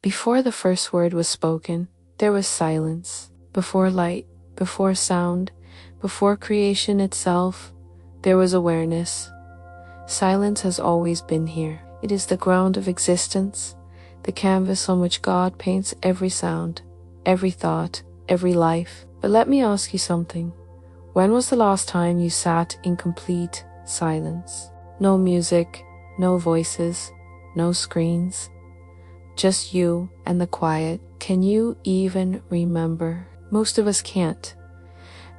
Before the first word was spoken, there was silence. Before light, before sound, before creation itself, there was awareness. Silence has always been here. It is the ground of existence, the canvas on which God paints every sound, every thought, every life. But let me ask you something. When was the last time you sat in complete silence? No music, no voices, no screens. Just you and the quiet. Can you even remember? Most of us can't.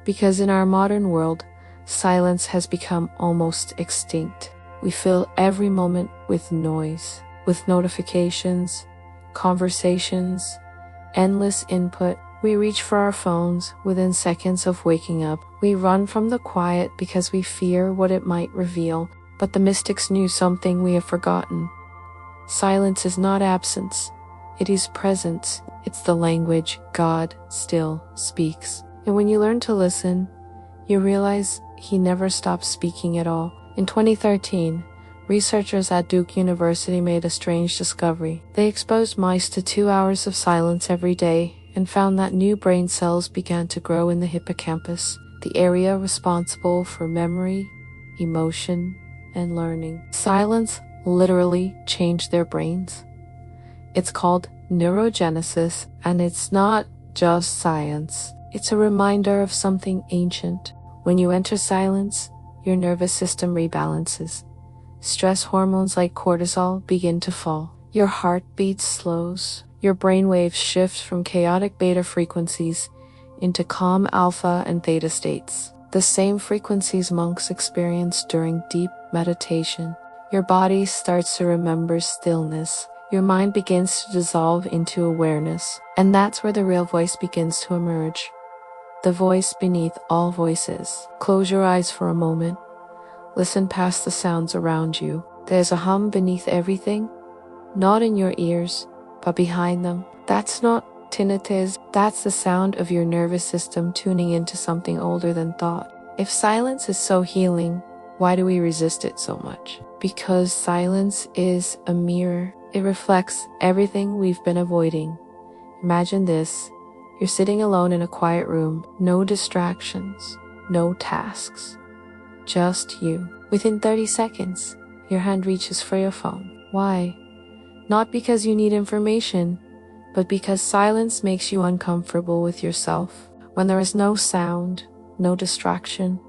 Because in our modern world, silence has become almost extinct. We fill every moment with noise, with notifications, conversations, endless input. We reach for our phones within seconds of waking up. We run from the quiet because we fear what it might reveal. But the mystics knew something we have forgotten. Silence is not absence. It is presence. It's the language God still speaks. And when you learn to listen, you realize He never stops speaking at all. In 2013, researchers at Duke University made a strange discovery. They exposed mice to 2 hours of silence every day and found that new brain cells began to grow in the hippocampus, the area responsible for memory, emotion, and learning. Silence literally changed their brains. It's called neurogenesis, and it's not just science. It's a reminder of something ancient. When you enter silence, your nervous system rebalances. Stress hormones like cortisol begin to fall. Your heartbeat slows. Your brainwaves shift from chaotic beta frequencies into calm alpha and theta states. The same frequencies monks experience during deep meditation. Your body starts to remember stillness. Your mind begins to dissolve into awareness. And that's where the real voice begins to emerge. The voice beneath all voices. Close your eyes for a moment. Listen past the sounds around you. There's a hum beneath everything, not in your ears, but behind them. That's not tinnitus. That's the sound of your nervous system tuning into something older than thought. If silence is so healing, why do we resist it so much? Because silence is a mirror. It reflects everything we've been avoiding. Imagine this. You're sitting alone in a quiet room. No distractions. No tasks. Just you. Within 30 seconds, your hand reaches for your phone. Why? Not because you need information, but because silence makes you uncomfortable with yourself. When there is no sound, no distraction,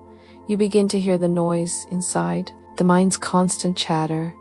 you begin to hear the noise inside, the mind's constant chatter,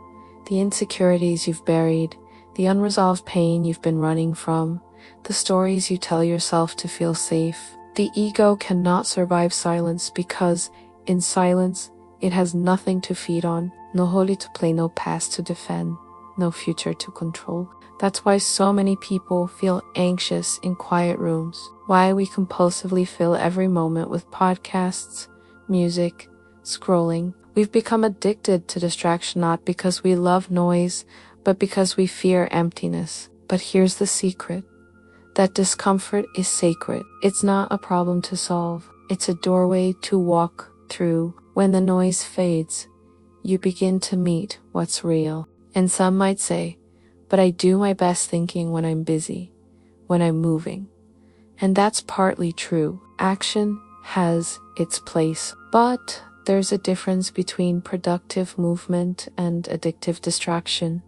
the insecurities you've buried, the unresolved pain you've been running from, the stories you tell yourself to feel safe. The ego cannot survive silence because, in silence, it has nothing to feed on, no holy to play, no past to defend, no future to control. That's why so many people feel anxious in quiet rooms, why we compulsively fill every moment with podcasts, music, scrolling. We've become addicted to distraction not because we love noise, but because we fear emptiness. But here's the secret. That discomfort is sacred. It's not a problem to solve. It's a doorway to walk through. When the noise fades, you begin to meet what's real. And some might say, but I do my best thinking when I'm busy, when I'm moving. And that's partly true. Action has its place. But there's a difference between productive movement and addictive distraction.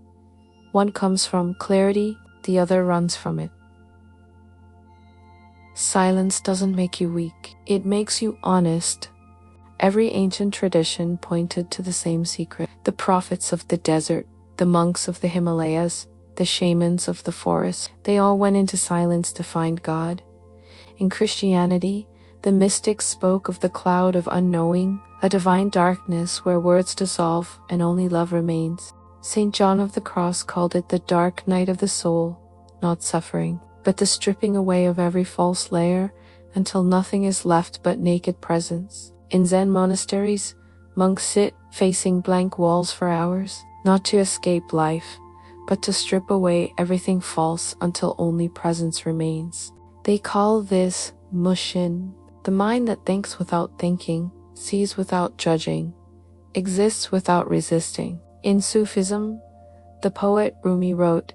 One comes from clarity, the other runs from it. Silence doesn't make you weak. It makes you honest. Every ancient tradition pointed to the same secret. The prophets of the desert, the monks of the Himalayas, the shamans of the forest, they all went into silence to find God. In Christianity, the mystics spoke of the cloud of unknowing, a divine darkness where words dissolve and only love remains. St. John of the Cross called it the dark night of the soul, not suffering, but the stripping away of every false layer until nothing is left but naked presence. In Zen monasteries, monks sit facing blank walls for hours, not to escape life, but to strip away everything false until only presence remains. They call this mushin, the mind that thinks without thinking, sees without judging, exists without resisting. In Sufism, the poet Rumi wrote,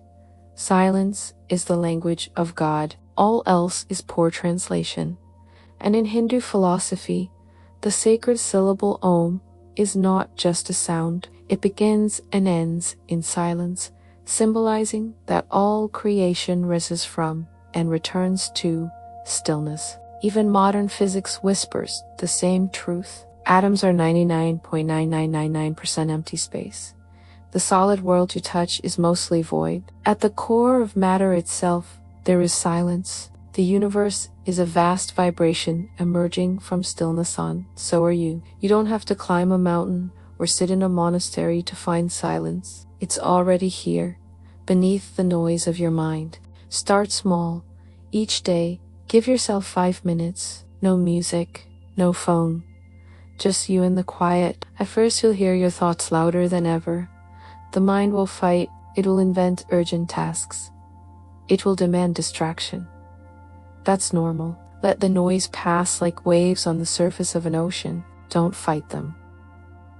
Silence is the language of God. All else is poor translation. And in Hindu philosophy, the sacred syllable Om is not just a sound. It begins and ends in silence, symbolizing that all creation rises from and returns to stillness. Even modern physics whispers the same truth. Atoms are 99.9999% empty space. The solid world you touch is mostly void. At the core of matter itself, there is silence. The universe is a vast vibration emerging from stillness on. So are you. You don't have to climb a mountain or sit in a monastery to find silence. It's already here, beneath the noise of your mind. Start small. Each day, give yourself 5 minutes. No music, no phone. Just you and the quiet. At first you'll hear your thoughts louder than ever. The mind will fight. It will invent urgent tasks. It will demand distraction. That's normal. Let the noise pass like waves on the surface of an ocean. Don't fight them.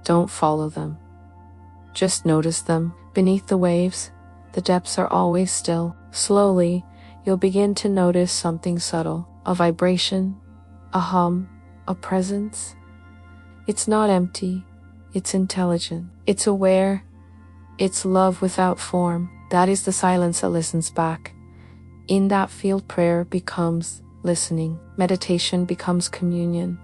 Don't follow them. Just notice them. Beneath the waves, the depths are always still. Slowly, you'll begin to notice something subtle. A vibration, a hum, a presence. It's not empty. It's intelligent. It's aware. It's love without form. That is the silence that listens back. In that field, prayer becomes listening. Meditation becomes communion.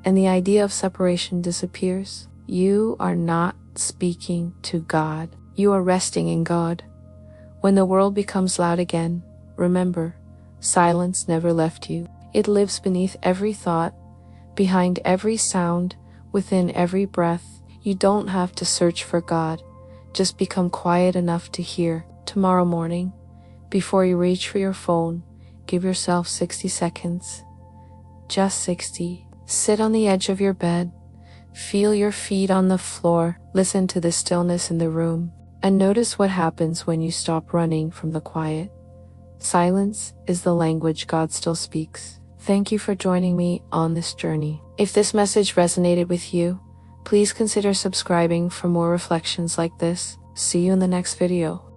And the idea of separation disappears. You are not speaking to God. You are resting in God. When the world becomes loud again, remember, silence never left you. It lives beneath every thought, behind every sound, within every breath. You don't have to search for God. Just become quiet enough to hear. Tomorrow morning, before you reach for your phone, give yourself 60 seconds. Just 60. Sit on the edge of your bed. Feel your feet on the floor. Listen to the stillness in the room. And notice what happens when you stop running from the quiet. Silence is the language God still speaks. Thank you for joining me on this journey. If this message resonated with you, please consider subscribing for more reflections like this. See you in the next video.